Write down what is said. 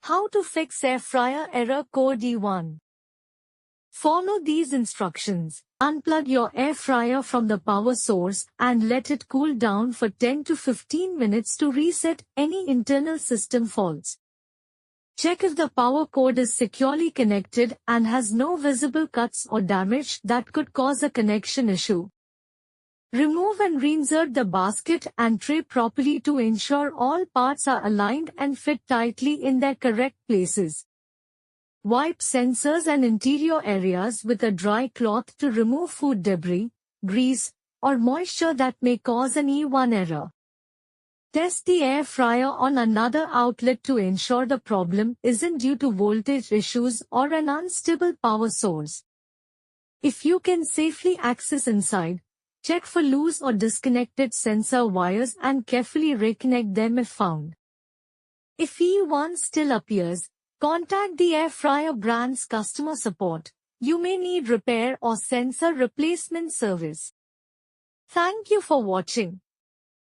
How to fix air fryer error code E1. Follow these instructions. Unplug your air fryer from the power source and let it cool down for 10 to 15 minutes to reset any internal system faults. Check if the power cord is securely connected and has no visible cuts or damage that could cause a connection issue. Remove and reinsert the basket and tray properly to ensure all parts are aligned and fit tightly in their correct places. Wipe sensors and interior areas with a dry cloth to remove food debris, grease, or moisture that may cause an E1 error. Test the air fryer on another outlet to ensure the problem isn't due to voltage issues or an unstable power source. If you can safely access inside, check for loose or disconnected sensor wires and carefully reconnect them if found. If E1 still appears, contact the air fryer brand's customer support. You may need repair or sensor replacement service. Thank you for watching.